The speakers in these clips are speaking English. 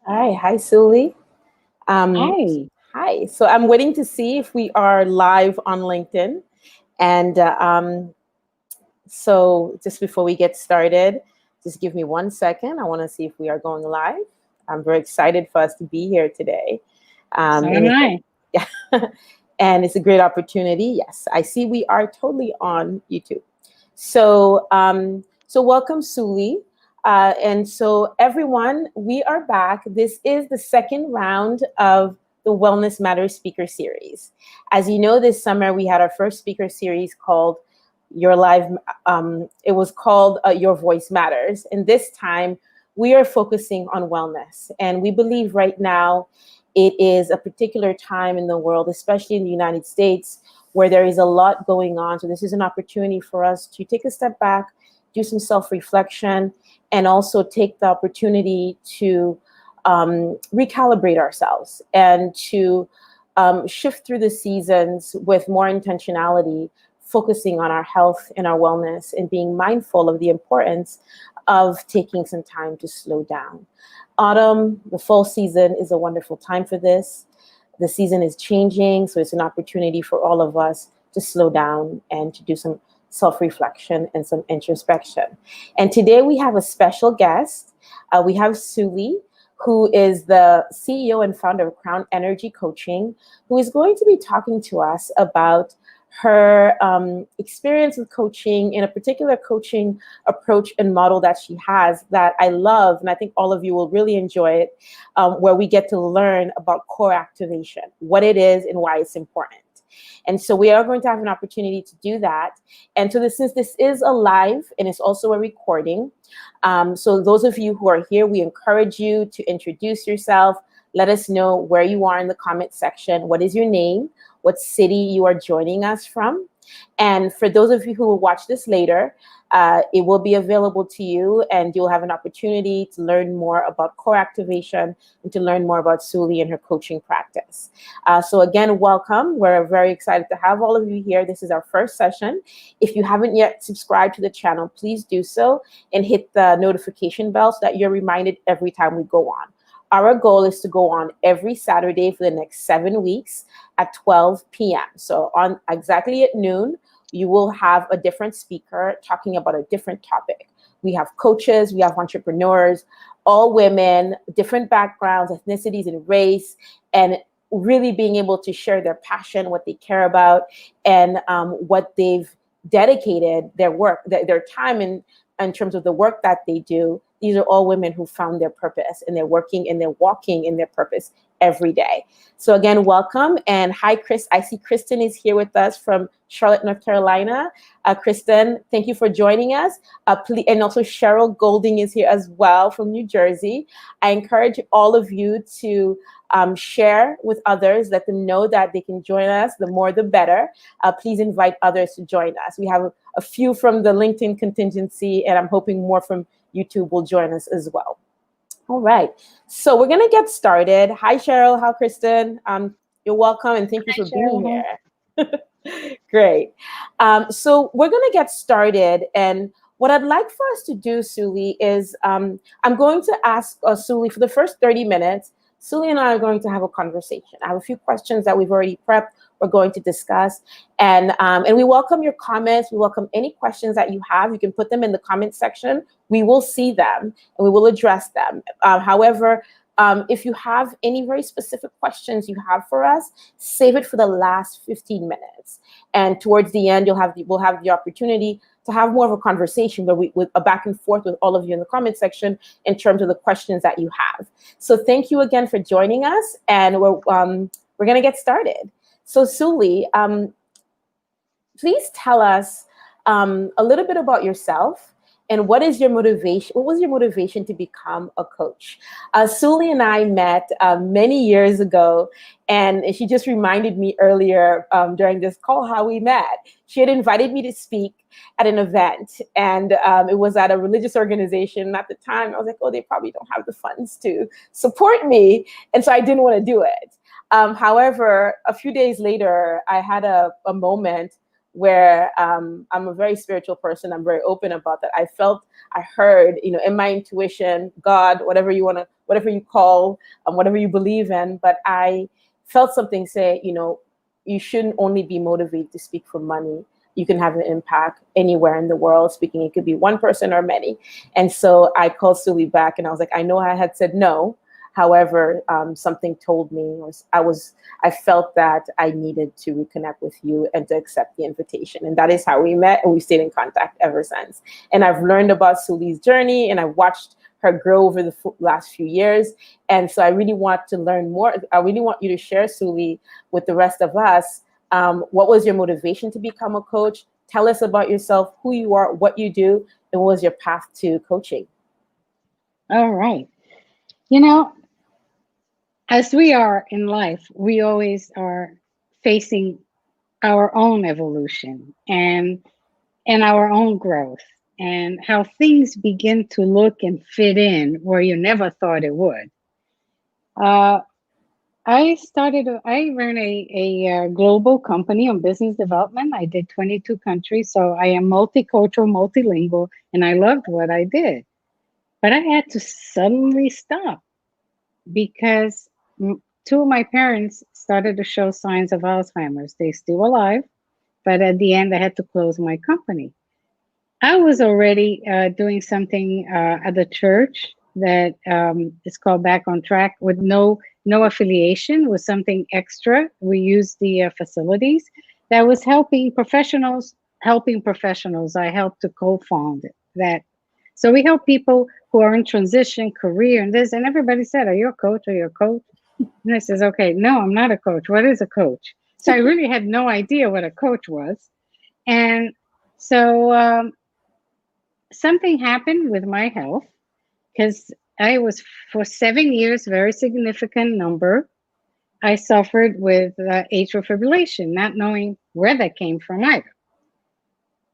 All right. Hi, Suely. Um, Hi. Hi. So I'm waiting to see if we are live on LinkedIn. And so just before we get started, just give me 1 second. I want to see if we are going live. I'm very excited for us to be here today. So And am I. yeah, and it's a great opportunity. Yes, I see we are totally on YouTube. So welcome, Suely. And so, everyone, we are back. This is the second round of the Wellness Matters Speaker Series. As you know, this summer we had our first speaker series called Your Life. It was called Your Voice Matters. And this time we are focusing on wellness. And we believe right now it is a particular time in the world, especially in the United States, where there is a lot going on. So this is an opportunity for us to take a step back, do some self-reflection, and also take the opportunity to recalibrate ourselves and to shift through the seasons with more intentionality, focusing on our health and our wellness and being mindful of the importance of taking some time to slow down. Autumn, the fall season, is a wonderful time for this. The season is changing, so it's an opportunity for all of us to slow down and to do some self-reflection and some introspection. And today we have a special guest. We have Suely, who is the CEO and founder of Crown Energy Coaching, who is going to be talking to us about her experience with coaching, in a particular coaching approach and model that she has that I love, and I think all of you will really enjoy it, where we get to learn about core activation, what it is and why it's important. And so we are going to have an opportunity to do that. And so since this is a live and it's also a recording, so those of you who are here, we encourage you to introduce yourself. Let us know where you are in the comment section. What is your name? What city you are joining us from? And for those of you who will watch this later, it will be available to you, and you'll have an opportunity to learn more about core activation and to learn more about Suely and her coaching practice. So again, welcome. We're very excited to have all of you here. This is our first session. If you haven't yet subscribed to the channel, please do so and hit the notification bell so that you're reminded every time we go on. Our goal is to go on every Saturday for the next 7 weeks at 12 p.m. So on exactly at noon, you will have a different speaker talking about a different topic. We have coaches, we have entrepreneurs, all women, different backgrounds, ethnicities, and race, and really being able to share their passion, what they care about, and what they've dedicated their work, their time in terms of the work that they do. These are all women who found their purpose, and they're working and they're walking in their purpose every day. So again, welcome. And hi, Chris. I see Kristen is here with us from Charlotte, North Carolina. Kristen, thank you for joining us. And also Cheryl Golding is here as well from New Jersey. I encourage all of you to share with others, let them know that they can join us. The more, the better. Please invite others to join us. We have a few from the LinkedIn contingency, and I'm hoping more from YouTube will join us as well. All right, so we're gonna get started. Hi, Cheryl. Hi, Kristen. You're welcome, and thank you Hi, for being Cheryl. here. Great. So we're gonna get started, and what I'd like for us to do, Suely, is I'm going to ask Suely for the first 30 minutes. Suely and I are going to have a conversation. I have a few questions that we've already prepped. We're going to discuss, and we welcome your comments. We welcome any questions that you have. You can put them in the comment section. We will see them and we will address them. However, if you have any very specific questions you have for us, save it for the last 15 minutes. And towards the end, we'll have the opportunity to have more of a conversation where with a back and forth with all of you in the comment section in terms of the questions that you have. So thank you again for joining us, and we're going to get started. So Suely, please tell us a little bit about yourself and what is your motivation? What was your motivation to become a coach? Suely and I met many years ago, and she just reminded me earlier during this call how we met. She had invited me to speak at an event, and it was at a religious organization. At the time, I was like, oh, they probably don't have the funds to support me, and so I didn't want to do it. However, a few days later, I had a moment where I'm a very spiritual person. I'm very open about that. I heard, in my intuition, God, whatever whatever you call, whatever you believe in. But I felt something say, you shouldn't only be motivated to speak for money. You can have an impact anywhere in the world speaking. It could be one person or many. And so I called Suely back and I was like, I know I had said no. However, something told me, I felt that I needed to reconnect with you and to accept the invitation. And that is how we met, and we've stayed in contact ever since. And I've learned about Suely's journey, and I watched her grow over the last few years. And so I really want to learn more. I really want you to share, Suely, with the rest of us. What was your motivation to become a coach? Tell us about yourself, who you are, what you do, and what was your path to coaching? All right. You know, as we are in life, we always are facing our own evolution and our own growth and how things begin to look and fit in where you never thought it would. Uh, I ran a global company on business development. I did 22 countries, so I am multicultural, multilingual, and I loved what I did. But I had to suddenly stop because two of my parents started to show signs of Alzheimer's. They're still alive, but at the end, I had to close my company. I was already doing something at the church that is called Back on Track with no affiliation, with something extra. We used the facilities that was helping professionals. Helping professionals. I helped to co-found that. So we help people who are in transition, career, and this. And everybody said, "Are you a coach? Are you a coach?" And I says, "Okay, no, I'm not a coach. What is a coach?" So I really had no idea what a coach was, and so. Something happened with my health because I was for 7 years, very significant number. I suffered with atrial fibrillation, not knowing where that came from either.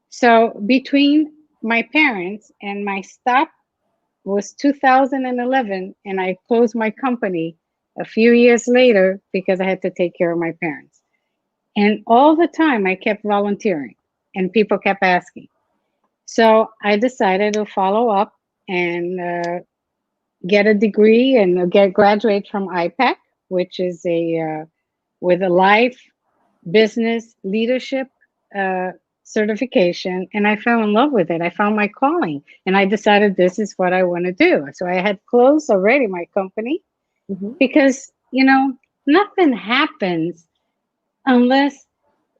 So between my parents and my stop was 2011, and I closed my company a few years later because I had to take care of my parents. And all the time I kept volunteering, and people kept asking. So I decided to follow up and get a degree and get graduate from IPAC, which is a with a life business leadership uh, certification, and I fell in love with it. I found my calling, and I decided this is what I want to do. So I had closed already my company Mm-hmm. because nothing happens unless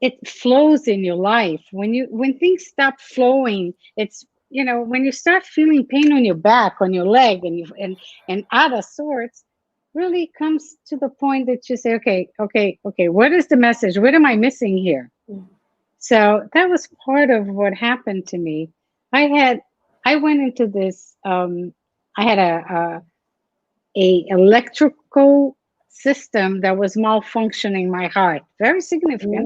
it flows in your life. When things stop flowing, it's when you start feeling pain on your back, on your leg, and out of sorts, really comes to the point that you say, okay, what is the message? What am I missing here? So that was part of what happened to me. I went into this. I had a electrical system that was malfunctioning my heart, very significant.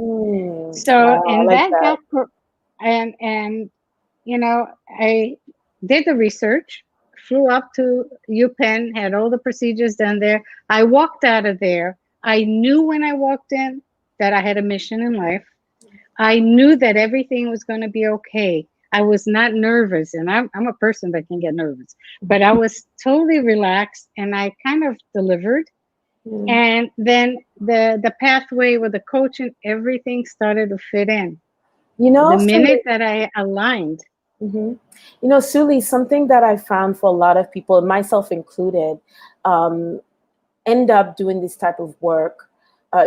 So, Wow, I and like that that. got, and I did the research, flew up to UPenn, had all the procedures done there. I walked out of there. I knew when I walked in that I had a mission in life. I knew that everything was going to be okay. I was not nervous, and I'm a person that can get nervous, but I was totally relaxed, and I kind of delivered. Mm. And then the pathway with the coaching, everything started to fit in. The Suely, minute that I aligned, hmm Suely, something that I found for a lot of people, myself included, um, end up doing this type of work,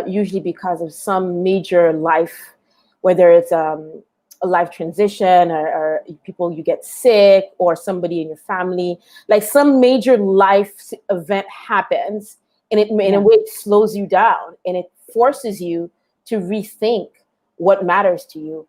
usually because of some major life, whether it's a life transition or people you get sick or somebody in your family, like some major life event happens, and in a yeah, way it slows you down and it forces you to rethink what matters to you,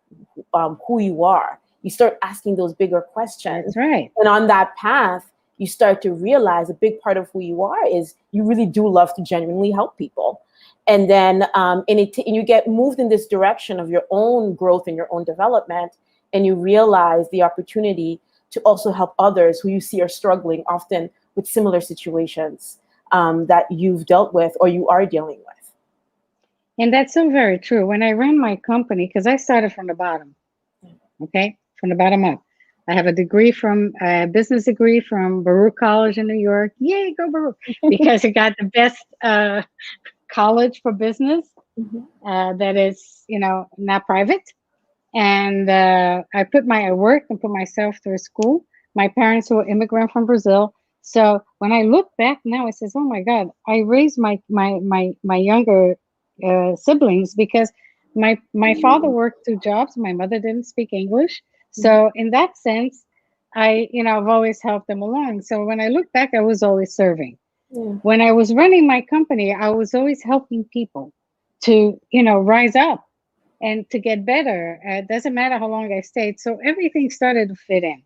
who you are. You start asking those bigger questions, that's right. and on that path you start to realize a big part of who you are is you really do love to genuinely help people. And then and you get moved in this direction of your own growth and your own development, and you realize the opportunity to also help others who you see are struggling often with similar situations that you've dealt with or you are dealing with. And that's so very true. When I ran my company, because I started from the bottom, okay, from the bottom up. I have a degree from a business degree from Baruch College in New York. Yay, go Baruch! Because it got the best college for business Mhm. that is, not private. And I worked and put myself through school. My parents were immigrant from Brazil. So when I look back now, I says, "Oh my God, I raised my younger siblings because my father worked two jobs. My mother didn't speak English, Mhm. so in that sense, I've always helped them along. So when I look back, I was always serving. Yeah. When I was running my company, I was always helping people to rise up and to get better. It doesn't matter how long I stayed. So everything started to fit in.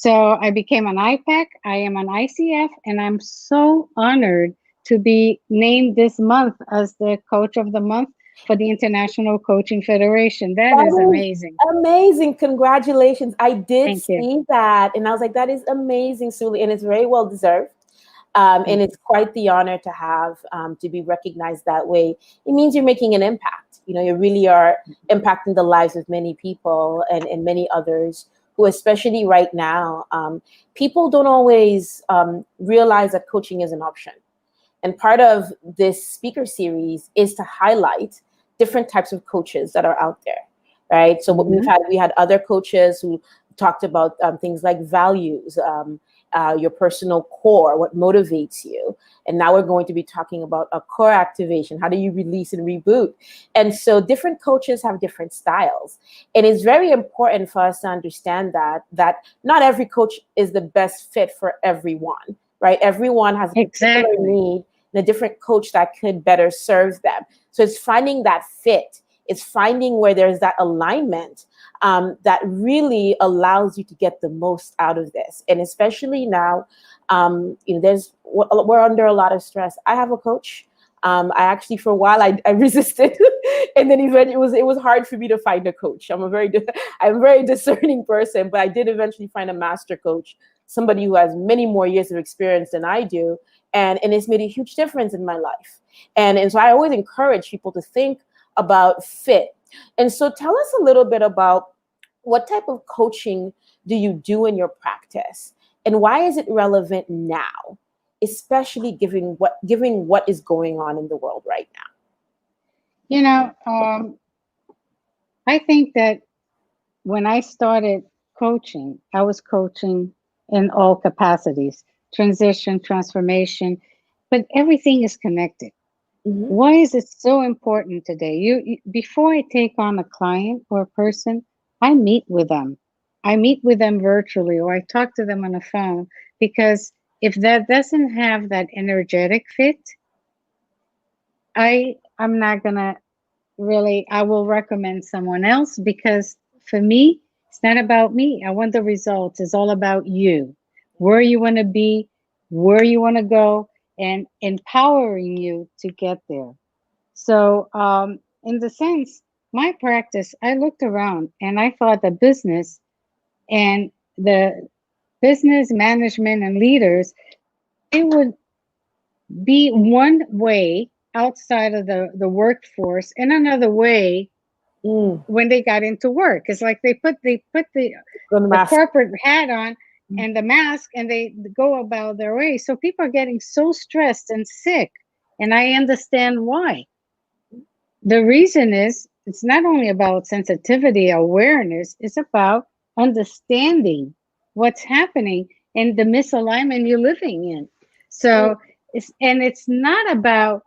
So I became an IPAC. I am an ICF, and I'm so honored to be named this month as the coach of the month for the International Coaching Federation. That is That is amazing. amazing. Congratulations. I did Thank you. see that and I was like, that is amazing, Suely. And it's very well deserved. And Thank it's quite the honor to have to be recognized that way. It means you're making an impact. You really are impacting the lives of many people and many others who, especially right now, people don't always realize that coaching is an option. And part of this speaker series is to highlight different types of coaches that are out there, right? So what you. we had other coaches who talked about things like values, your personal core, what motivates you. And now we're going to be talking about a core activation. How do you release and reboot? And so different coaches have different styles. And it's very important for us to understand that not every coach is the best fit for everyone, right? Everyone has a particular Exactly. need and a different coach that could better serve them. So it's finding that fit. It's finding where there's that alignment that really allows you to get the most out of this. And especially now, we're under a lot of stress. I have a coach. I actually, for a while, I resisted, and then eventually it was hard for me to find a coach. I'm a very discerning person, but I did eventually find a master coach, somebody who has many more years of experience than I do, and it's made a huge difference in my life. And so I always encourage people to think about fit. And so tell us a little bit about what type of coaching do you do in your practice, and why is it relevant now, especially given what is going on in the world right now? You know, I think that when I started coaching, I was coaching in all capacities, transition, transformation, but everything is connected. Mm-hmm. Why is it so important today? Before I take on a client or a person, I meet with them. I meet with them virtually or I talk to them on the phone because if that doesn't have that energetic fit, I'm not gonna really, I will recommend someone else because for me, it's not about me. I want the results. It's all about you, where you want to be, where you want to go, and empowering you to get there. So, in the sense, my practice, I looked around and I thought the business and the business management and leaders, they would be one way outside of the workforce and another way Mm. when they got into work. It's like they put Go to the mask. corporate hat on and the mask and they go about their way. So people are getting so stressed and sick. And I understand why. The reason is it's not only about sensitivity, awareness, it's about understanding what's happening and the misalignment you're living in. So it's not about,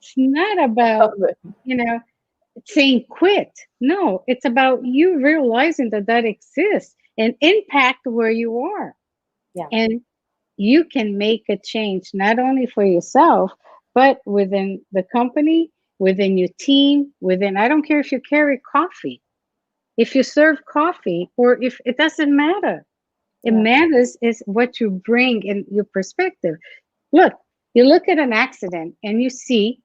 you know, saying quit. No, it's about you realizing that that exists and impact where you are. Yeah. And you can make a change not only for yourself, but within the company, within your team, within, I don't care if you carry coffee, if you serve coffee, or if it doesn't matter. It Yeah. matters is what you bring in your perspective. Look, you look at an accident and you see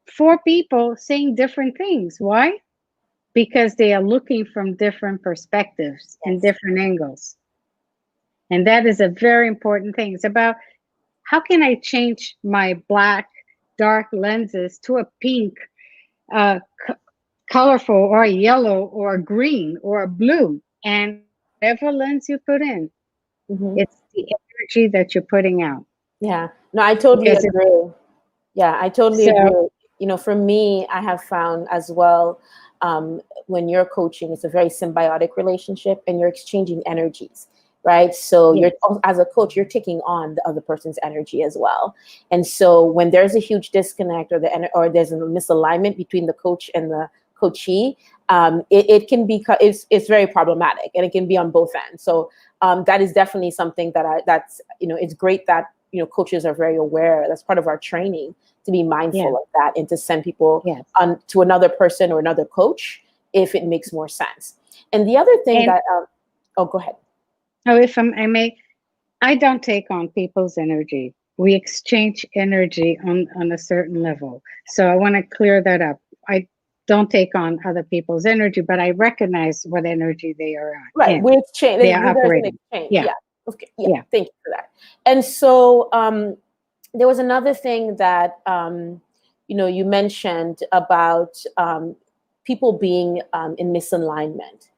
four people saying different things. Why? Because they are looking from different perspectives and Yes. different angles. And that is a very important thing. It's about how can I change my black, dark lenses to a pink, uh, colorful, or a yellow, or a green, or a blue? And whatever lens you put in, Hmm. it's the energy that you're putting out. Yeah. No, I totally Because agree. Yeah, I totally so agree. You know, for me, I have found as well, when you're coaching, it's a very symbiotic relationship and you're exchanging energies, right? So yes, you're, as a coach, you're taking on the other person's energy as well. And so when there's a huge disconnect or or there's a misalignment between the coach and the coachee, it can be, it's very problematic and it can be on both ends. So that is definitely something that that's, you know, it's great that, you know, coaches are very aware. That's part of our training, to be yeah, mindful of that and to send people yes. on to another person or another coach if it makes more sense. And the other thing And that, oh, go ahead. oh, if I may, I don't take on people's energy. We exchange energy on a certain level. So I want to clear that up. I don't take on other people's energy, but I recognize what energy they are Right, in. we exchange. They are There's an operating. exchange. Yeah, Yeah. Okay. Yeah. yeah. Thank you for that. And so there was another thing that you know, you mentioned about people being in misalignment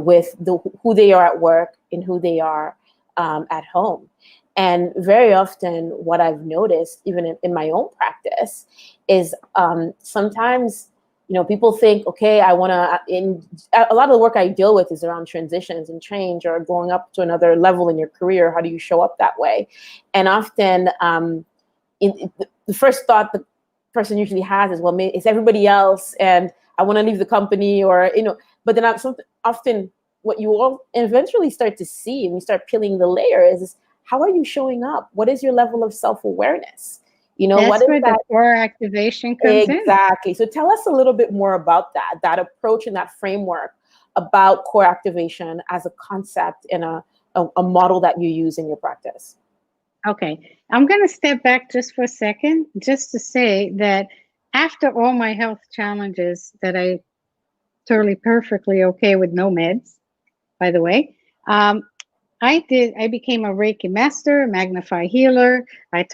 with who they are at work and who they are at home. And very often, what I've noticed, even in my own practice, is sometimes, you know, people think, okay, I want to. In a lot of the work I deal with is around transitions and change, or going up to another level in your career. How do you show up that way? And often, the first thought the person usually has is, well, maybe it's everybody else, and I want to leave the company, or, you know. But then often what you all eventually start to see, and we start peeling the layers, is how are you showing up? What is your level of self-awareness? You know, what That's is where the that? core activation comes in. Exactly. So tell us a little bit more about that approach and that framework about core activation as a concept and a model that you use in your practice. Okay, I'm going to step back just for a second, just to say that after all my health challenges that I totally perfectly okay with no meds, by the way. I became a Reiki master, a Magnify healer. I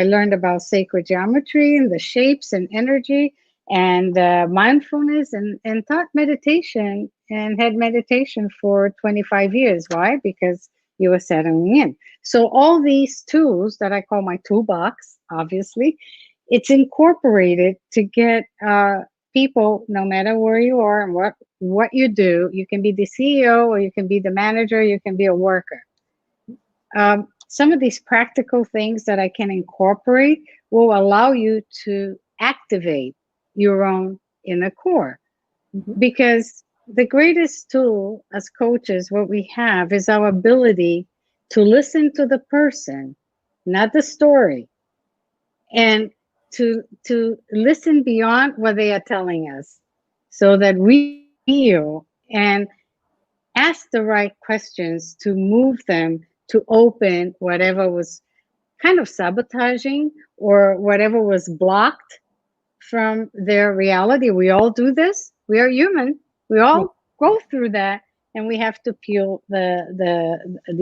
learned about sacred geometry and the shapes and energy and mindfulness and taught meditation and had meditation for 25 years. Why? Because you were settling in. So all these tools that I call my toolbox, obviously, it's incorporated to get people, no matter where you are and what you do. You can be the CEO or you can be the manager, you can be a worker. Some of these practical things that I can incorporate will allow you to activate your own inner core. Mm-hmm. Because the greatest tool as coaches, what we have is our ability to listen to the person, not the story, and to listen beyond what they are telling us, so that we feel and ask the right questions to move them to open whatever was kind of sabotaging or whatever was blocked from their reality. We all do this. We are human. We all go through that, and we have to peel the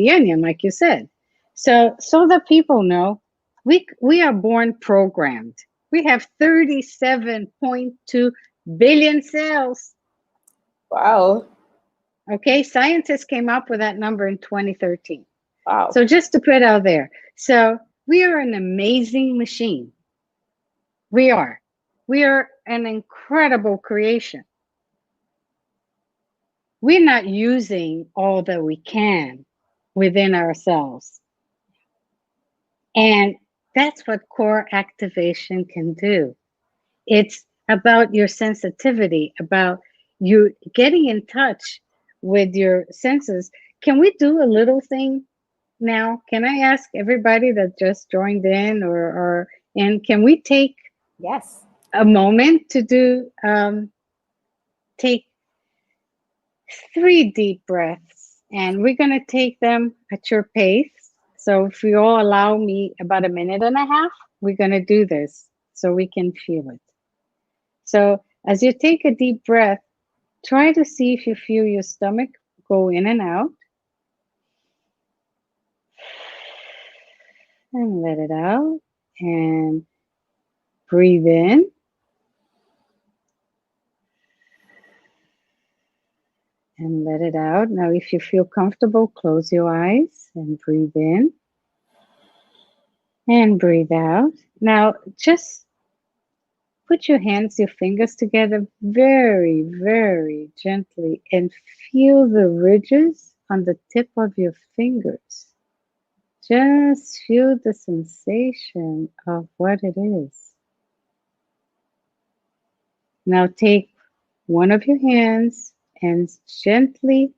onion, like you said. So that people know, we are born programmed. We have 37.2 billion cells. Wow. Okay, scientists came up with that number in 2013. Wow. So just to put out there, so we are an amazing machine. We are. We are an incredible creation. We're not using all that we can within ourselves. And that's what core activation can do. It's about your sensitivity, about you getting in touch with your senses. Can we do a little thing now? Can I ask everybody that just joined in, or and can we take Yes. a moment to do take 3 deep breaths, and we're going to take them at your pace. So if you all allow me about a minute and a half, we're going to do this so we can feel it. So as you take a deep breath, try to see if you feel your stomach go in and out, and let it out, and breathe in and let it out. Now, if you feel comfortable, close your eyes and breathe in and breathe out. Now, just put your hands, your fingers together very, very gently and feel the ridges on the tip of your fingers. Just feel the sensation of what it is. Now take one of your hands and gently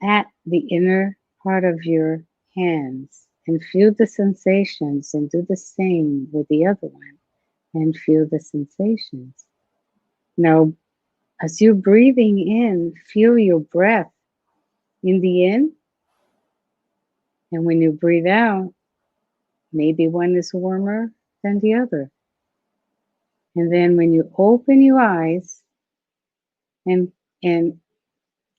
at the inner part of your hands and feel the sensations, and do the same with the other one and feel the sensations. Now, as you're breathing in, feel your breath in the in, and when you breathe out, maybe one is warmer than the other. And then when you open your eyes and and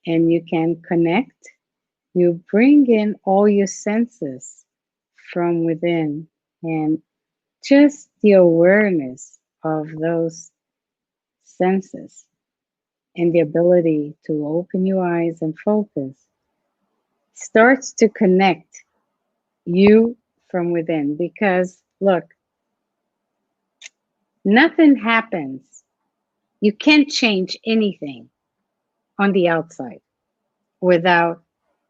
and you can connect, you bring in all your senses from within, and just the awareness of those senses and the ability to open your eyes and focus starts to connect you from within. Because look, nothing happens. You can't change anything on the outside without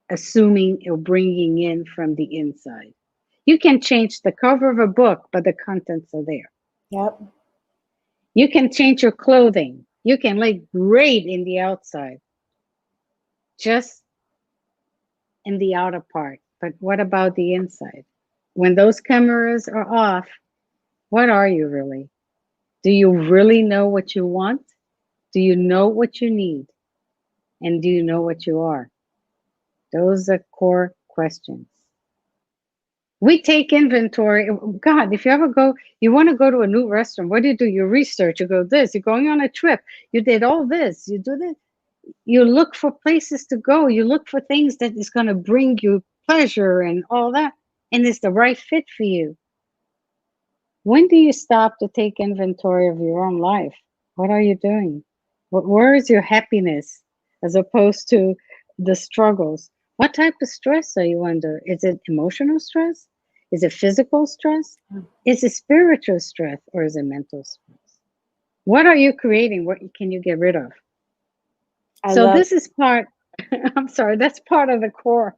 assuming or bringing in from the inside. You can change the cover of a book, but the contents are there. Yep. You can change your clothing. You can look great in the outside, just in the outer part. But what about the inside? When those cameras are off, what are you really? Do you really know what you want? Do you know what you need? And do you know what you are? Those are core questions. We take inventory. God, if you ever go, you want to go to a new restaurant, what do? You research, you go this, you're going on a trip, you did all this, you do this. You look for places to go, you look for things that is going to bring you pleasure and all that, and it's the right fit for you. When do you stop to take inventory of your own life? What are you doing? Where is your happiness as opposed to the struggles? What type of stress are you under? Is it emotional stress? Is it physical stress? Is it spiritual stress, or is it mental stress? What are you creating? What can you get rid of? I So love this is part, I'm sorry, that's part of the core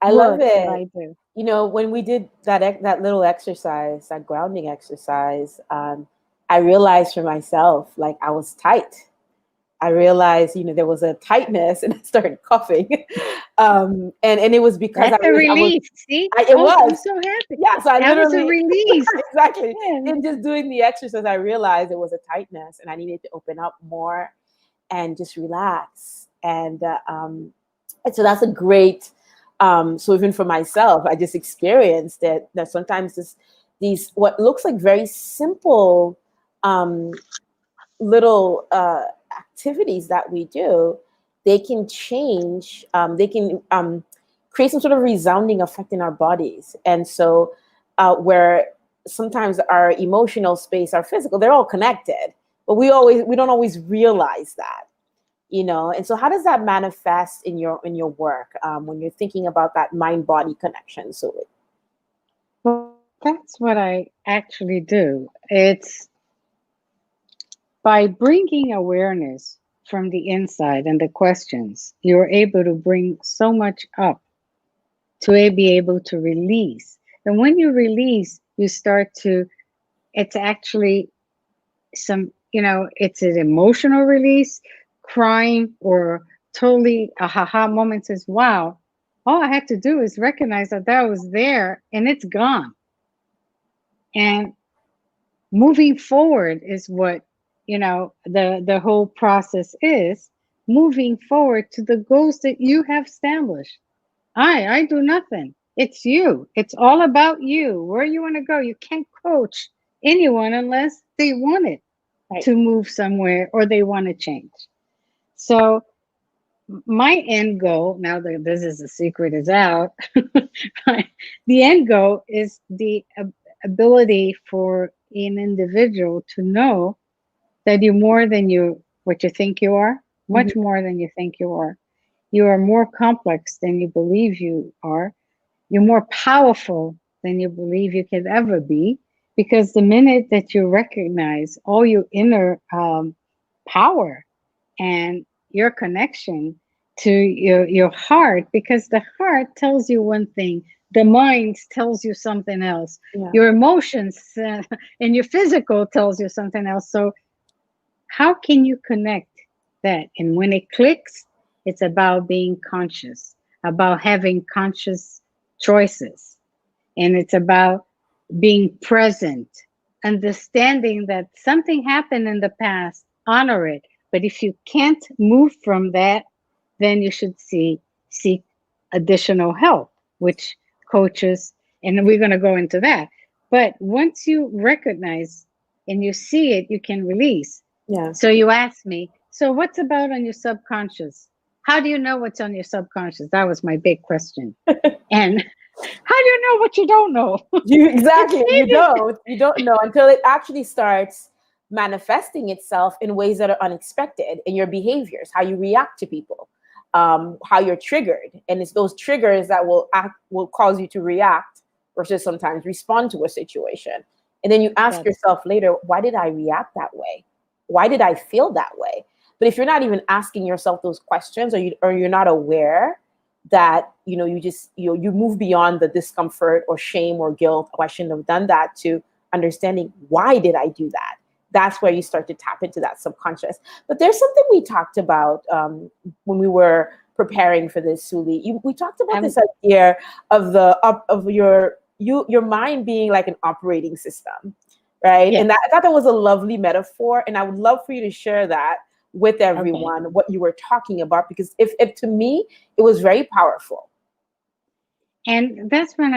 I love work that it. I do. You know, when we did that little exercise, that grounding exercise, I realized for myself, like I was tight. I realized, you know, there was a tightness, and I started coughing, and it was because That's a I was release. See? it Oh, I'm was so happy. yeah. So I That was a literally release. exactly Yeah. in just doing the exercise, I realized it was a tightness, and I needed to open up more and just relax. And so that's a great. So even for myself, I just experienced that sometimes these what looks like very simple um, little activities that we do, they can change. They can create some sort of resounding effect in our bodies, and so where sometimes our emotional space, our physical, they're all connected, but we don't always realize that, you know. And so how does that manifest in your work, when you're thinking about that mind body connection? So Well, that's what I actually do. It's by bringing awareness from the inside and the questions, you're able to bring so much up to be able to release. And when you release, you start to, it's actually some, it's an emotional release, crying, or totally a haha moment says, wow, all I had to do is recognize that that was there and it's gone. And moving forward is what, the whole process is moving forward to the goals that you have established. I do nothing. It's you. It's all about you. Where you want to go. You can't coach anyone unless they want it right. to move somewhere or they want to change. So my end goal, now that this is a secret is out, the end goal is the ability for an individual to know that you're more than what you think you are, much more than you think you are. You are more complex than you believe you are. You're more powerful than you believe you could ever be. Because the minute that you recognize all your inner power and your connection to your heart, because the heart tells you one thing, the mind tells you something else, Yeah. your emotions and your physical tells you something else. So how can you connect that? And when it clicks, it's about being conscious, about having conscious choices, and it's about being present, understanding that something happened in the past, honor it. But if you can't move from that, then you should seek additional help, which coaches, and we're going to go into that. But once you recognize and you see it, you can release. Yeah. So you asked me, so what's about on your subconscious? How do you know what's on your subconscious? That was my big question. And how do you know what you don't know? Exactly. You It's don't. You don't know until it actually starts manifesting itself in ways that are unexpected in your behaviors, how you react to people, how you're triggered, and it's those triggers that will cause you to react versus sometimes respond to a situation. And then you ask That's yourself later, why did I react that way? Why did I feel that way? But if you're not even asking yourself those questions, or you're not aware that you move beyond the discomfort or shame or guilt, oh, I shouldn't have done that, to understanding, why did I do that? That's where you start to tap into that subconscious. But there's something we talked about when we were preparing for this, Suely. We talked about this idea of your mind being like an operating system, right? yeah. And I thought that was a lovely metaphor, and I would love for you to share that with Okay. everyone, what you were talking about, because if to me it was very powerful. And that's when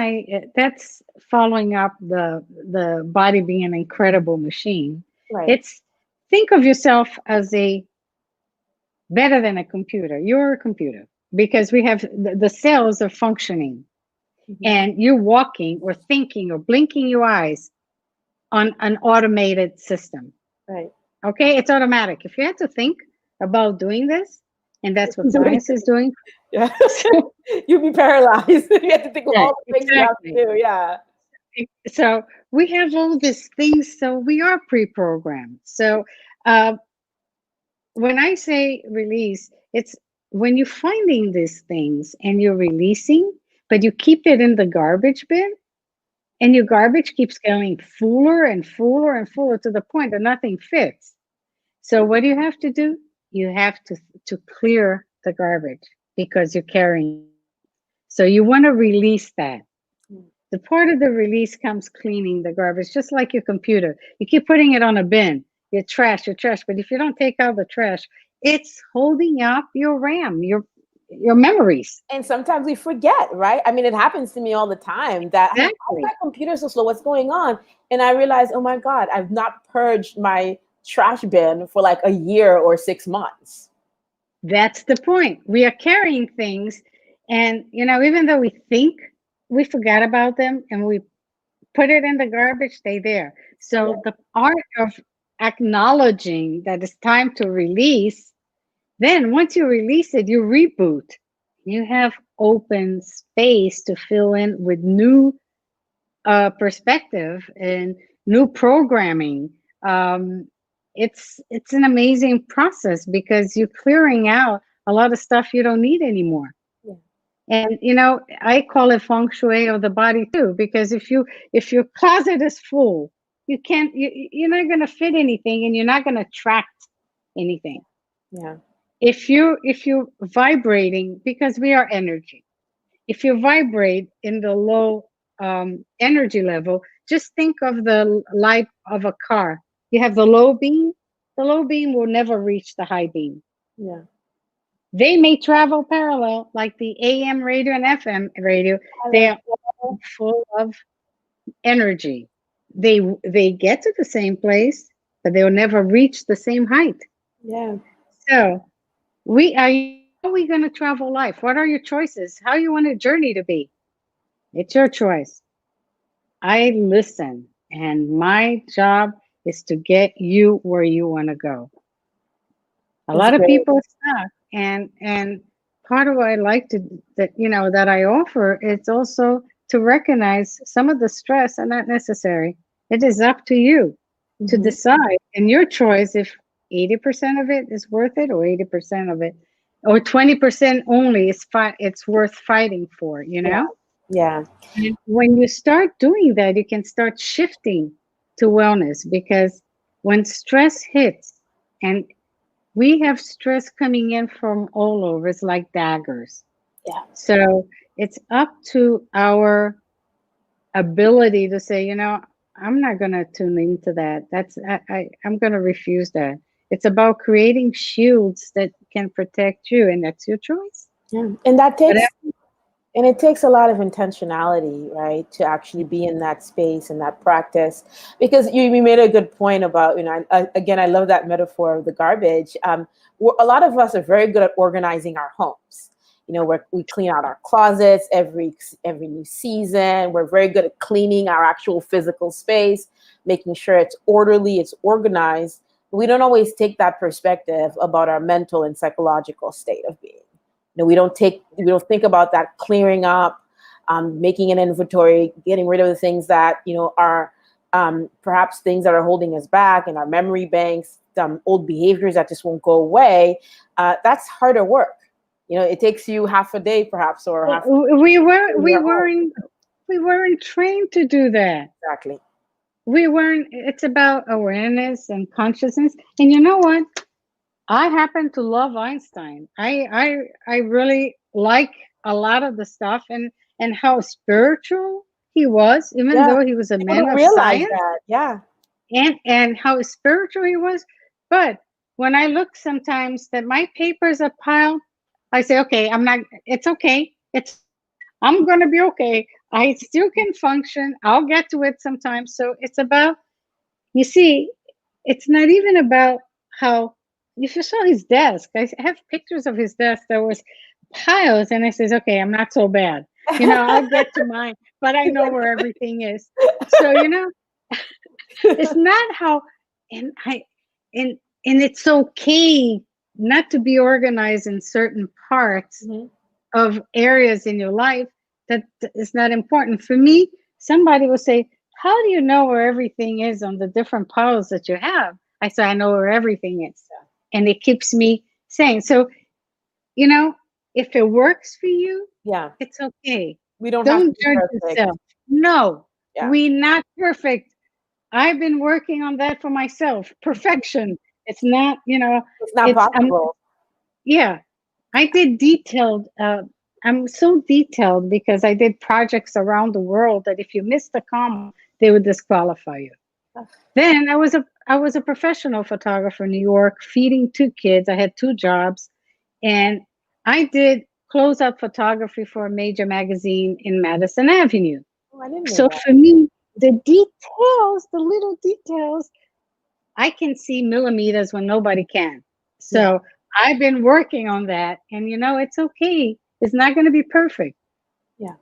that's following up the body being an incredible machine. Right. It's think of yourself as a better than a computer. You're a computer because we have the cells are functioning Mm-hmm. and you're walking or thinking or blinking your eyes on an automated system. Right. Okay, it's automatic. If you had to think about doing this, and that's what science is doing. Yeah. So, You'd be paralyzed. You have to think of yeah, all the things you have to exactly. do. Yeah. So we have all these things. So we are pre-programmed. So uh, when I say release, it's when you're finding these things and you're releasing, but you keep it in the garbage bin, and your garbage keeps getting fuller and fuller and fuller to the point that nothing fits. So what do you have to do? You have to clear the garbage because you're carrying. So you want to release that. The part of the release comes cleaning the garbage, just like your computer. You keep putting it on a bin, your trash. But if you don't take out the trash, it's holding up your RAM, your memories. And sometimes we forget, right? I mean, it happens to me all the time that I'm like, oh, my Exactly. computer's so slow. What's going on? And I realize, oh my God, I've not purged my trash bin for like a year or 6 months. That's the point. We are carrying things, and even though we think we forgot about them and we put it in the garbage, they there. Yeah. So the art of acknowledging that it's time to release, then once you release it, you reboot. You have open space to fill in with new perspective and new programming. Um, it's an amazing process because you're clearing out a lot of stuff you don't need anymore. Yeah. And I call it feng shui of the body too, because if your closet is full, you're not going to fit anything, and you're not going to attract anything. Yeah. If you're vibrating, because we are energy, if you vibrate in the low energy level, just think of the light of a car. You have the low beam will never reach the high beam. Yeah. They may travel parallel, like the AM radio and FM radio. I They love are all full of energy. They get to the same place, but they will never reach the same height. Yeah. So how are we going to travel life? What are your choices? How you want a journey to be? It's your choice. I listen, and my job is to get you where you want to go. A That's lot of great. people stop, and part of what I like to that that I offer, it's also to recognize some of the stress are not necessary. It is up to you to Hmm. decide, and your choice if 80% of it is worth it, or 80% of it, or 20% only is it's worth fighting for. Yeah. Yeah. And when you start doing that, you can start shifting to wellness, because when stress hits, and we have stress coming in from all over, it's like daggers. Yeah. So it's up to our ability to say, I'm not going to tune into that. I'm going to refuse that. It's about creating shields that can protect you, and that's your choice. Yeah. And that Whatever. takes And it takes a lot of intentionality, right, to actually be in that space and that practice. Because you made a good point about, again, I love that metaphor of the garbage. A lot of us are very good at organizing our homes. We clean out our closets every new season. We're very good at cleaning our actual physical space, making sure it's orderly, it's organized. We don't always take that perspective about our mental and psychological state of being. We don't think about that clearing up, making an inventory, getting rid of the things that are perhaps things that are holding us back in our memory banks, old behaviors that just won't go away. That's harder work. It takes you half a day, perhaps, or half We were in we your home. weren't we weren't trained to do that. Exactly. We weren't. It's about awareness and consciousness. And you know what? I happen to love Einstein. I really like a lot of the stuff, and how spiritual he was, even Yeah. though he was a People man don't of realize science, that. Yeah. and how spiritual he was. But when I look sometimes that my papers are piled, I say, okay, I'm not. It's okay. I'm gonna be okay. I still can function. I'll get to it sometimes. So it's about, you see, it's not even about how, if you saw his desk, I have pictures of his desk, there was piles, and I says, okay, I'm not so bad. I'll get to mine, but I know where everything is. So, it's not how, and I, and it's okay not to be organized in certain parts Mhm. of areas in your life. That is not important. For me, somebody will say, how do you know where everything is on the different piles that you have? I say, I know where everything is. And it keeps me sane. So, you know, if it works for you, Yeah. it's okay. We don't have to Don't be judge perfect. yourself. No, Yeah. we're not perfect. I've been working on that for myself. Perfection. It's not, It's not it's possible. yeah, I did detailed. I'm so detailed because I did projects around the world that if you missed a comma, they would disqualify you. Then I was a professional photographer in New York, feeding two kids. I had two jobs, and I did close-up photography for a major magazine in Madison Avenue. Oh, I didn't know So that. for me, the details, the little details, I can see millimeters when nobody can. Yeah. So I've been working on that, and it's okay. It's not going to be perfect. Yeah.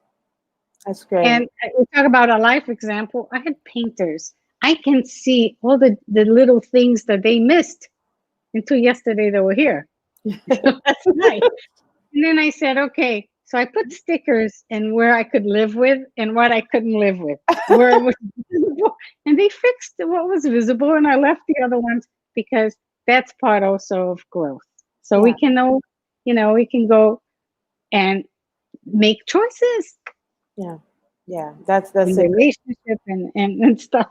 That's great. And we talk about a life example. I had painters. I can see all the little things that they missed until yesterday they were here. Last night. And then I said, okay, so I put stickers in where I could live with and what I couldn't live with, where it was visible. And they fixed what was visible, and I left the other ones because that's part also of growth. So we Yeah. can know, we can go and make choices Yeah. Yeah. That's in a relationship and stuff.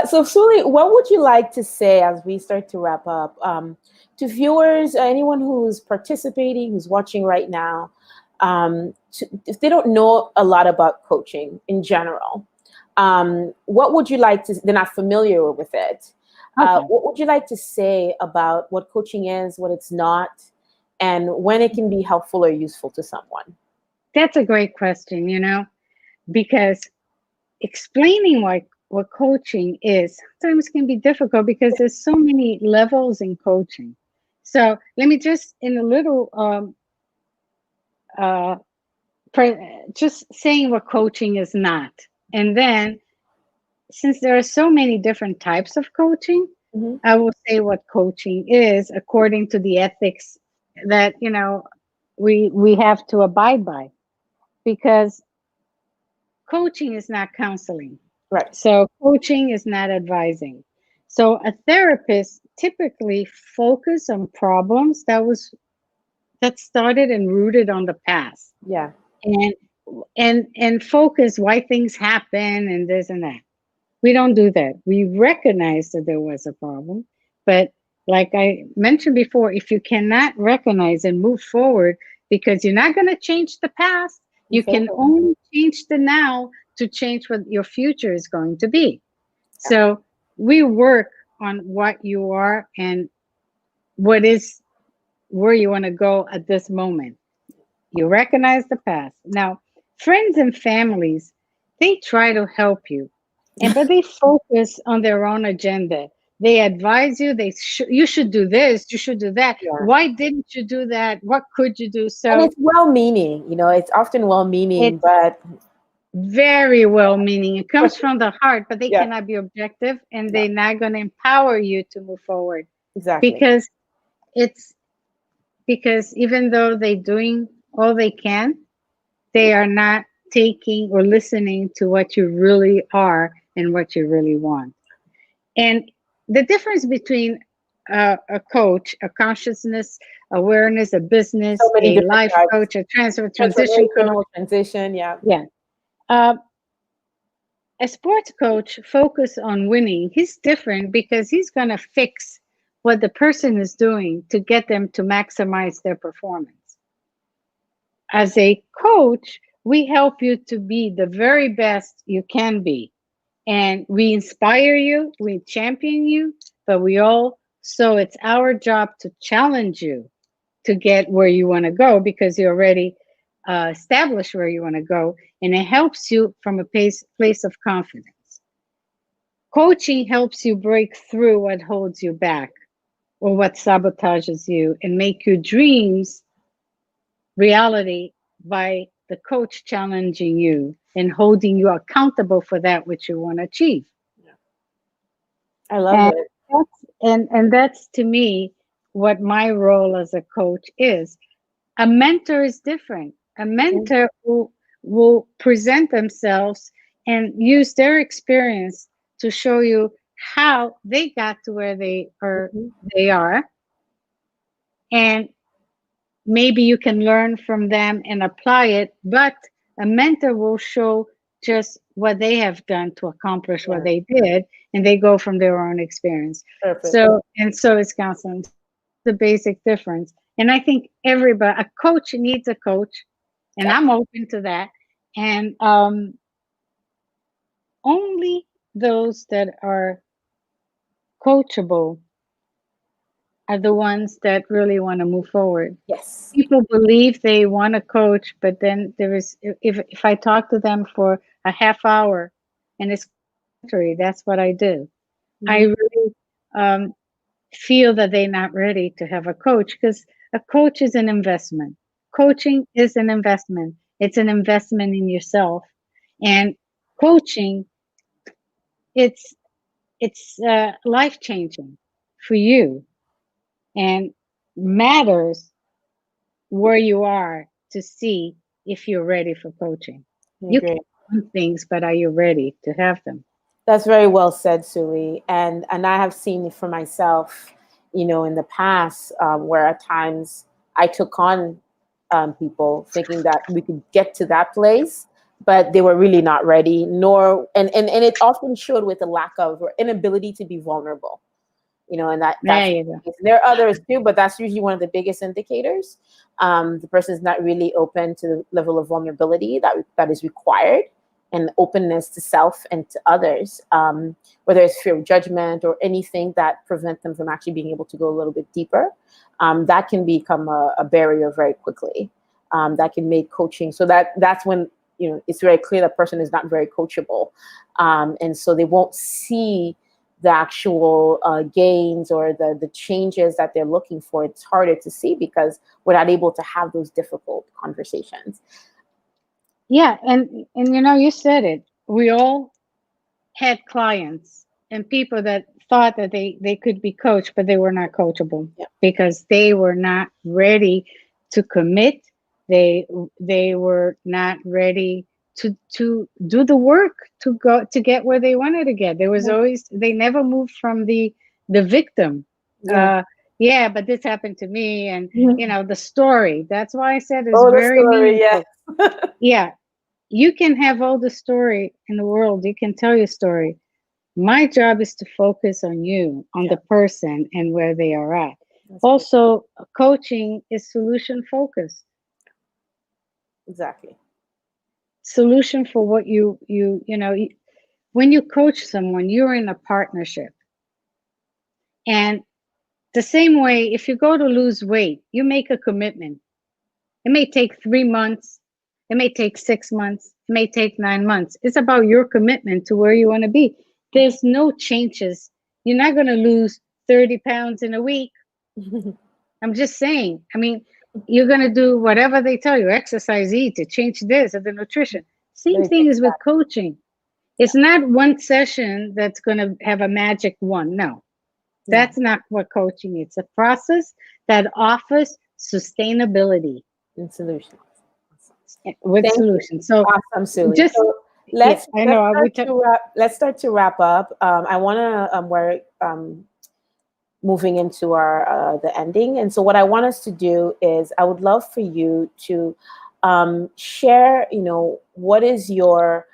So, Suely, what would you like to say as we start to wrap up to viewers, anyone who's participating, who's watching right now, if they don't know a lot about coaching in general, what would you like to? They're not familiar with it. Okay. What would you like to say about what coaching is, what it's not, and when it can be helpful or useful to someone? That's a great question, because explaining what coaching is sometimes can be difficult because there's so many levels in coaching. So let me just in a little uh, just saying what coaching is not, and then since there are so many different types of coaching, Hmm. I will say what coaching is according to the ethics that, we have to abide by, because coaching is not counseling. Right. So coaching is not advising. So a therapist typically focus on problems that started and rooted on the past, Yeah. and and focus why things happen and this and that. We don't do that. We recognize that there was a problem, but like I mentioned before, if you cannot recognize and move forward, because you're not going to change the past, you can Exactly. only change the now to change what your future is going to be. Yeah. So we work on what you are and what is where you want to go at this moment. You recognize the past. Now, friends and families, they try to help you, and but they focus on their own agenda. They advise you. You should do this. You should do that. Yeah. Why didn't you do that? What could you do? And So it's well-meaning, it's often well-meaning, it's but very well meaning. It comes from the heart, but they yeah, cannot be objective, and no, they're not going to empower you to move forward, exactly. because it's because even though they're doing all they can, they are not taking or listening to what you really are and what you really want. And the difference between a coach, a consciousness awareness, a So business, many a different life types. coach, a transition coach. Transformational transition, yeah. Yeah. Uh, a sports coach focus on winning. He's different because he's going to fix what the person is doing to get them to maximize their performance. As a coach, we help you to be the very best you can be. And we inspire you, we champion you, but we all, so it's our job to challenge you to get where you want to go, because you already established where you want to go. And it helps you from a place of confidence. Coaching helps you break through what holds you back or what sabotages you and make your dreams reality by the coach challenging you and holding you accountable for that which you want to achieve. I love And it. that's to me what my role as a coach is. A mentor is different. A Mhm. mentor will present themselves and use their experience to show you how they got to where Mhm. they are, and maybe you can learn from them and apply it, but a mentor will show just what they have done to accomplish what Yeah, they did, and they go from their own experience. perfect. So is counseling. So that's the basic difference. And I think everybody, a coach needs a coach, and Yeah. I'm open to that. And only those that are coachable are the ones that really want to move forward. Yes. People believe they want a coach, but then there is, if I talk to them for a half hour and it's complimentary, that's what I do. I Hmm. really feel that they're not ready to have a coach, because a coach is an investment. Coaching is an investment. It's an investment in yourself, and coaching, it's life changing for you, and matters where you are to see if you're ready for coaching. I You can agree. want things, but are you ready to have them? That's very well said, Suely. And I have seen it for myself, in the past, where at times I took on people thinking that we could get to that place, but they were really not ready. Nor and it often showed with a lack of or inability to be vulnerable. And There that's you go. there are others too, but that's usually one of the biggest indicators. The person is not really open to the level of vulnerability that is required, and openness to self and to others, whether it's fear of judgment or anything that prevent them from actually being able to go a little bit deeper. That can become a barrier very quickly. That can make coaching, so that's when it's very clear that person is not very coachable, and so they won't see the actual gains or the changes that they're looking for. It's harder to see because we're not able to have those difficult conversations. Yeah, and you said it. We all had clients and people that thought that they could be coached, but they were not coachable Yeah. because they were not ready to commit. They were not ready to do the work to go to get where they wanted to get. There was always, they never moved from the victim. Yeah. Yeah, but this happened to me, and Mhm. the story. That's why I said it's Oh, the very story, yes. meaningful. Yeah, you can have all the story in the world. You can tell your story. My job is to focus on you, on Yeah, the person, and where they are at. that's great. Also, coaching is solution focused. Exactly. Solution for what when you coach someone, you're in a partnership. And the same way, if you go to lose weight, you make a commitment. It may take 3 months, it may take 6 months, it may take 9 months. It's about your commitment to where you want to be. There's no changes. You're not going to lose 30 pounds in a week. I'm just saying. I mean, you're going to do whatever they tell you, exercise, eat, to change this or the nutrition. But Same it thing takes is with time. coaching. It's not one session that's going to have a magic one. No, No, that's not what coaching is. It's a process that offers sustainability in solutions. Awesome. with Thank you. solutions. So Awesome, Suely. just, So yeah, let's I let's know. start to wrap, up. I want to we're moving into our the ending, and so what I want us to do is I would love for you to share. What is your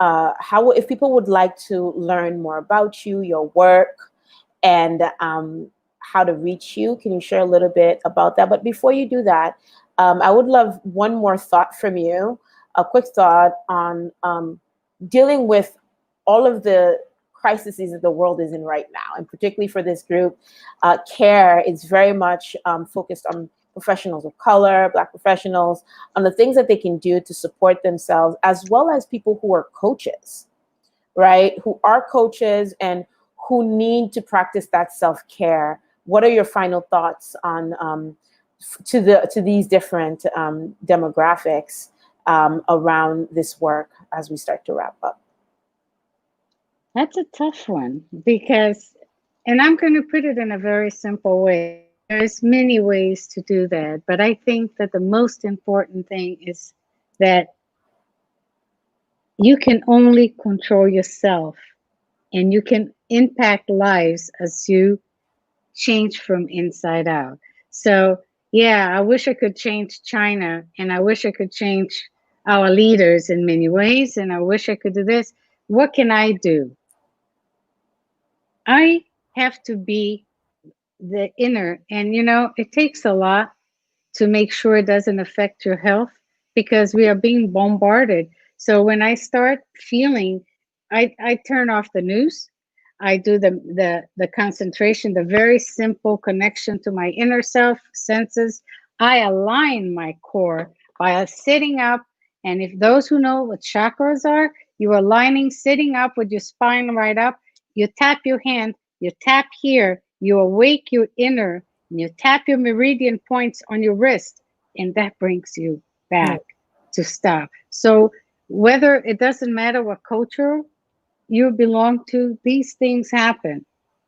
how, if people would like to learn more about you, your work, and how to reach you. Can you share a little bit about that? But before you do that, I would love one more thought from you, a quick thought on dealing with all of the crises that the world is in right now, and particularly for this group. C.A.R.E is very much focused on professionals of color, Black professionals, on the things that they can do to support themselves, as well as people who are coaches, right? Who are coaches and who need to practice that self-care. What are your final thoughts on to these different demographics around this work as we start to wrap up? That's a tough one because, and I'm going to put it in a very simple way. There's many ways to do that, but I think that the most important thing is that you can only control yourself and you can impact lives as you change from inside out. So, yeah, I wish I could change China and I wish I could change our leaders in many ways and I wish I could do this. What can I do? I have to be the inner, and it takes a lot to make sure it doesn't affect your health because we are being bombarded. So when I start feeling, I turn off the news. I do the concentration, the very simple connection to my inner self senses. I align my core by sitting up. And if those who know what chakras are, you are aligning, sitting up with your spine right up. You tap your hand, you tap here, you awake your inner, and you tap your meridian points on your wrist, and that brings you Yeah. back to stop. So whether it doesn't matter what culture you belong to, these things happen.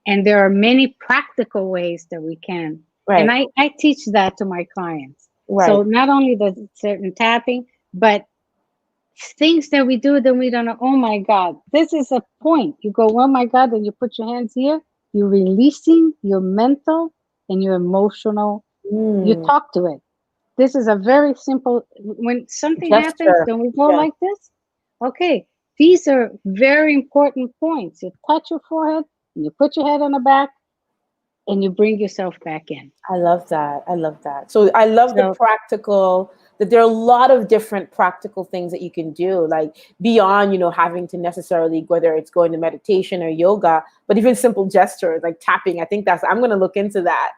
And there are many practical ways that we can. And Right, I teach that to my clients. So right. not only the certain tapping, but things that we do, then we don't know, oh my God, this is a point. You go, oh my God, then you put your hands here, you're releasing your mental and your emotional, you Mm, talk to it. This is a very simple, when something happens, gesture. don't we go Yeah, like this? Okay, these are very important points. You touch your forehead, and you put your head on the back, and you bring yourself back in. I love that. I love that. So I love the So practical, that there are a lot of different practical things that you can do, like beyond, having to necessarily, whether it's going to meditation or yoga, but even simple gestures like tapping. I think I'm going to look into that.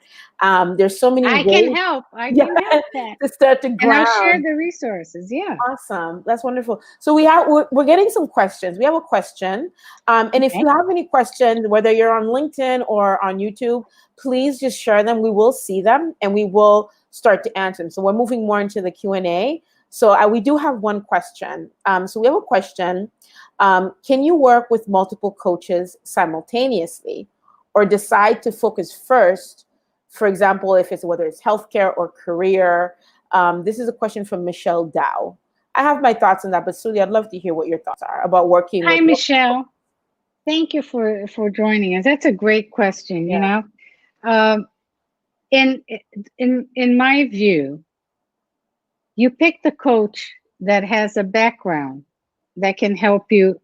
There's so many I can ways, help. I yeah, can help that. to start to And I'll share ground. the resources. Yeah. Awesome. That's wonderful. So we're getting some questions. We have a question. And if Okay. you have any questions, whether you're on LinkedIn or on YouTube, please just share them. We will see them and we will start to answer them. So we're moving more into the Q&A. So we do have one question. So we have a question. Can you work with multiple coaches simultaneously? or decide to focus first, for example, if it's whether it's healthcare or career. This is a question from Michelle Dow. I have my thoughts on that, but Suely, I'd love to hear what your thoughts are about working Hi, with. Michelle. Thank you for joining us. That's a great question. Yeah. You know, um, in my view, you pick the coach that has a background that can help you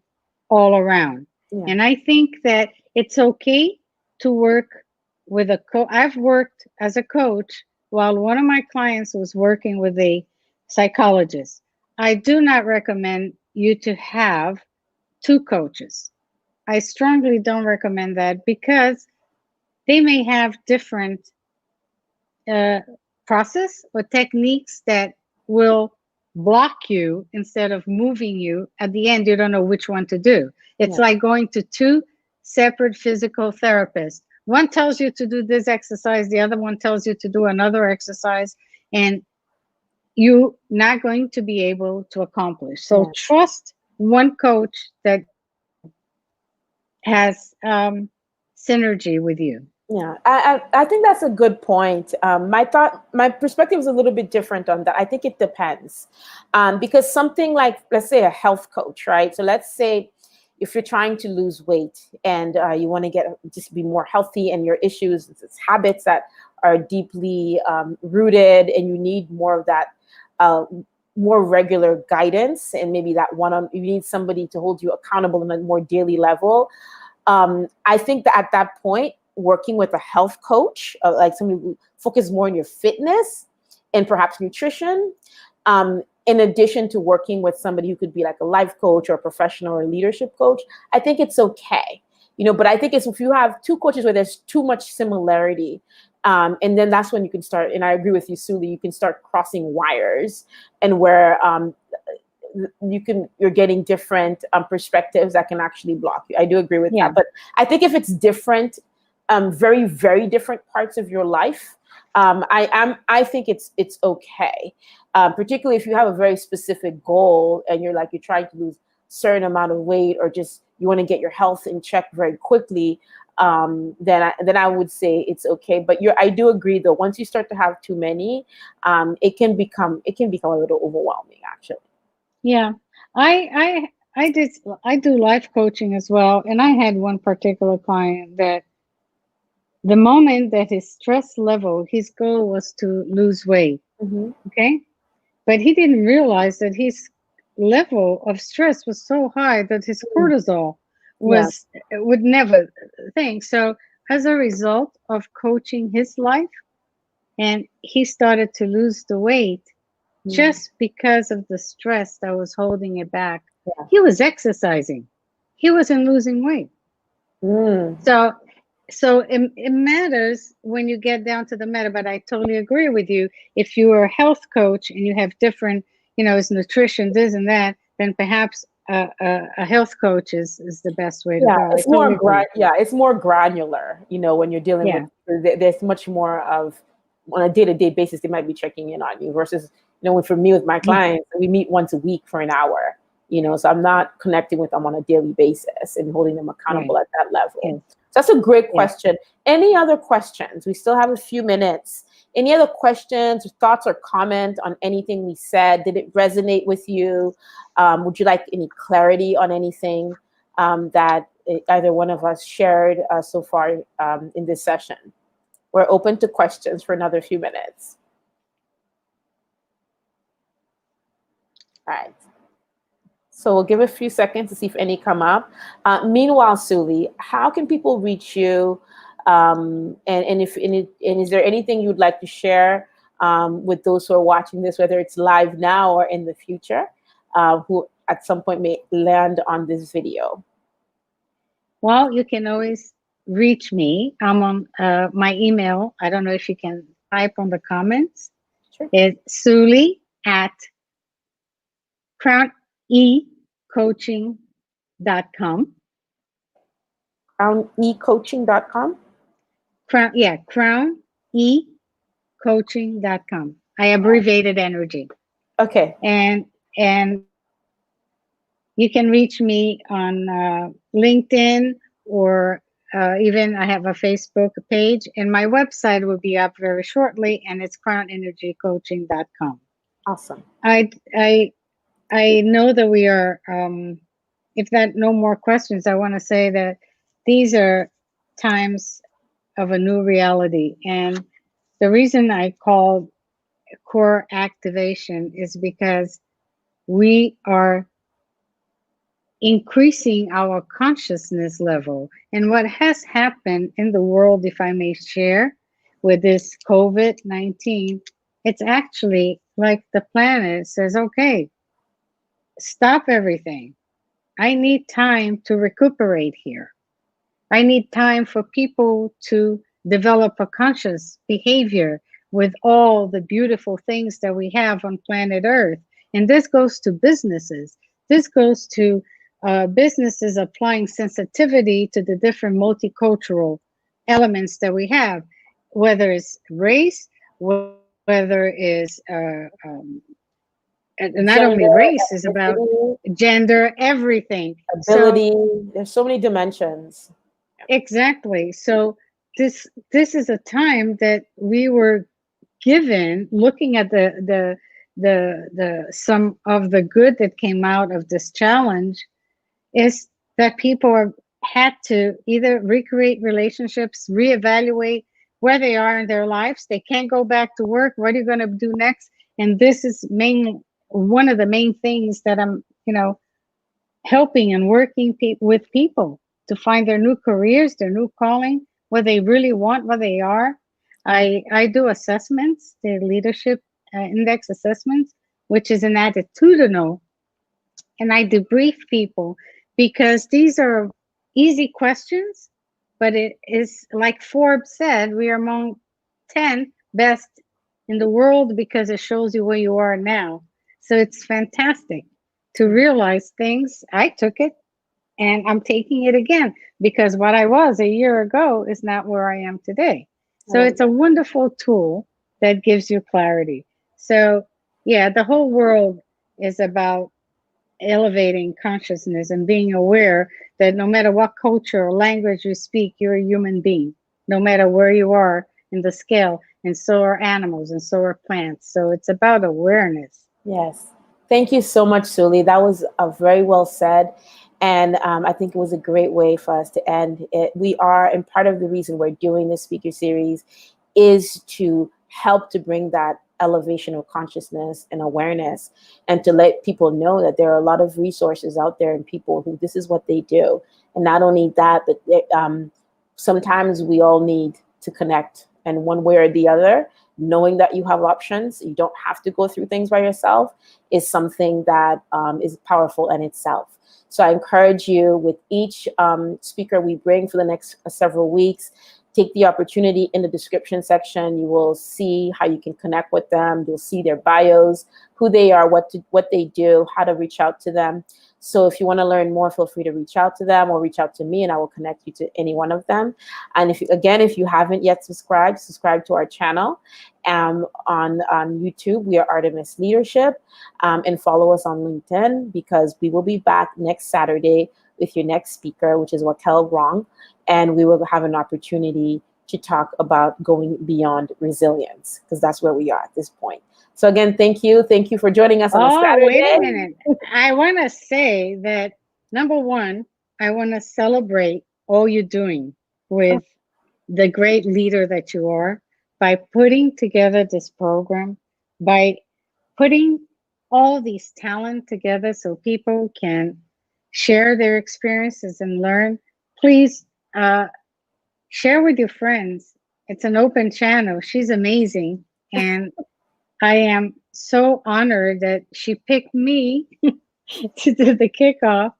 all around. Yeah. And I think that it's okay to work with a coach. I've worked as a coach while one of my clients was working with a psychologist. I do not recommend you to have two coaches. I strongly don't recommend that because they may have different uh, process or techniques that will block you instead of moving you. At the end, you don't know which one to do. It's Yeah. like going to two separate physical therapists. One tells you to do this exercise, the other one tells you to do another exercise, and you're not going to be able to accomplish. So Yeah. trust one coach that has synergy with you. Yeah, I think that's a good point. My perspective is a little bit different on that. I think it depends, because something like, let's say, a health coach, right? So let's say if you're trying to lose weight and you want to just be more healthy, and your issues, it's habits that are deeply rooted, and you need more of that, more regular guidance, and maybe you need somebody to hold you accountable on a more daily level. I think that at that point, working with a health coach, like somebody who focuses more on your fitness and perhaps nutrition, in addition to working with somebody who could be like a life coach or a professional or a leadership coach, I think it's okay. But I think it's if you have two coaches where there's too much similarity, and then that's when you can start. And I agree with you, Suely, you can start crossing wires, and where you're getting different perspectives that can actually block you. I do agree with that. But I think if it's different, very, very different parts of your life, I think it's okay. Particularly if you have a very specific goal and you're trying to lose a certain amount of weight, or just you want to get your health in check very quickly, then I would say it's okay. But I do agree though, once you start to have too many, it can become a little overwhelming actually. Yeah, I do life coaching as well, and I had one particular client that the moment that his stress level, his goal was to lose weight, Mm-hmm. okay, but he didn't realize that his level of stress was so high that his cortisol Yeah. would never think. So as a result of coaching his life, and he started to lose the weight just because of the stress that was holding it back. Yeah. He was exercising. He wasn't losing weight. Mm. So it matters when you get down to the matter, but I totally agree with you. If you are a health coach and you have different, it's nutrition, this and that, then perhaps a health coach is the best way to Yeah, go. I it's totally agree. it's more granular, when you're dealing Yeah, with, there's much more of, on a day-to-day basis, they might be checking in on you versus, for me with my clients, we meet once a week for an hour, so I'm not connecting with them on a daily basis and holding them accountable right. at that level. Yes. So that's a great Yes. question. Any other questions? We still have a few minutes. Any other questions, thoughts, or comment on anything we said? Did it resonate with you? Would you like any clarity on anything that either one of us shared so far in this session? We're open to questions for another few minutes. All right. So we'll give a few seconds to see if any come up. Meanwhile, Suely, how can people reach you? And is there anything you'd like to share with those who are watching this, whether it's live now or in the future, who at some point may land on this video? Well, you can always reach me. I'm on my email. I don't know if you can type on the comments. Sure. It's Suely at crownecoaching.com. crownecoaching.com? crownecoaching.com. I abbreviated energy. Okay. And you can reach me on LinkedIn or even I have a Facebook page, and my website will be up very shortly, and it's crownenergycoaching.com. Awesome. I I know that we are. If that no more questions, I want to say that these are times of a new reality, and the reason I called core activation is because we are increasing our consciousness level. And what has happened in the world, if I may share, with this COVID-19, it's actually like the planet says, okay, stop everything. I need time to recuperate here. I need time for people to develop a conscious behavior with all the beautiful things that we have on planet Earth. And this goes to businesses. This goes to businesses applying sensitivity to the different multicultural elements that we have, whether it's race, whether it's not only Gender, race, is about ethnicity, gender, everything. So ability. There's so many dimensions. exactly. So this is a time that we were given, looking at the some of the good that came out of this challenge, is that people had to either recreate relationships, reevaluate where they are in their lives. They can't go back to work. What are you going to do next? And this is one of the main things that I'm, helping and working with people to find their new careers, their new calling, what they really want, what they are. I do assessments, the leadership index assessments, which is an attitudinal, and I debrief people because these are easy questions, but it is like Forbes said, we are among 10 best in the world because it shows you where you are now. So it's fantastic to realize things. I took it and I'm taking it again because what I was a year ago is not where I am today. I So love it's a wonderful tool that gives you clarity. So, yeah, the whole world is about elevating consciousness and being aware that no matter what culture or language you speak, you're a human being, no matter where you are in the scale. And so are animals and so are plants. So it's about awareness. Yes. Thank you so much, Suli. That was very well said. And I think it was a great way for us to end it. We are, and part of the reason we're doing this speaker series is to help to bring that elevation of consciousness and awareness and to let people know that there are a lot of resources out there and people who this is what they do. And not only that, but sometimes we all need to connect, and one way or the other, knowing that you have options, you don't have to go through things by yourself, is something that is powerful in itself. So I encourage you, with each speaker we bring for the next several weeks, take the opportunity. In the description section, you will see how you can connect with them. You'll see their bios, who they are, what they do, how to reach out to them. So if you want to learn more, feel free to reach out to them or reach out to me, and I will connect you to any one of them. And if you haven't yet subscribe to our channel on YouTube. We are Artemis Leadership, and follow us on LinkedIn, because we will be back next Saturday with your next speaker, which is Raquel Wrong, and we will have an opportunity to talk about going beyond resilience, because that's where we are at this point. So again, thank you for joining us on a Oh, wait a Saturday. minute. I want to say that number one, I want to celebrate all you're doing with the great leader that you are by putting together this program, by putting all these talent together so people can share their experiences and learn. Please share with your friends. It's an open channel. She's amazing. And I am so honored that she picked me to do the kickoff.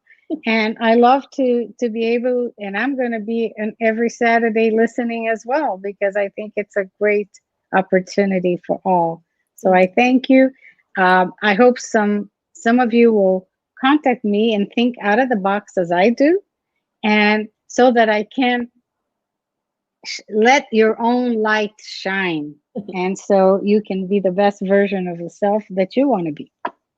And I love to be able, and I'm going to be an every Saturday listening as well, because I think it's a great opportunity for all. So I thank you. I hope some of you will contact me and think out of the box as I do, and so that I can let your own light shine, and so you can be the best version of yourself that you want to be.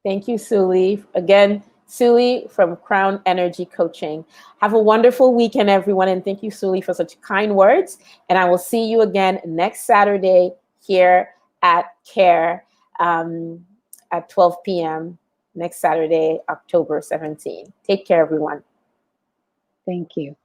Thank you, Suli. Again, Suely from Crown Energy Coaching. Have a wonderful weekend, everyone, and thank you, Suely, for such kind words. And I will see you again next Saturday here at C.A.R.E. At 12 p.m. next Saturday, October 17. Take care, everyone. Thank you.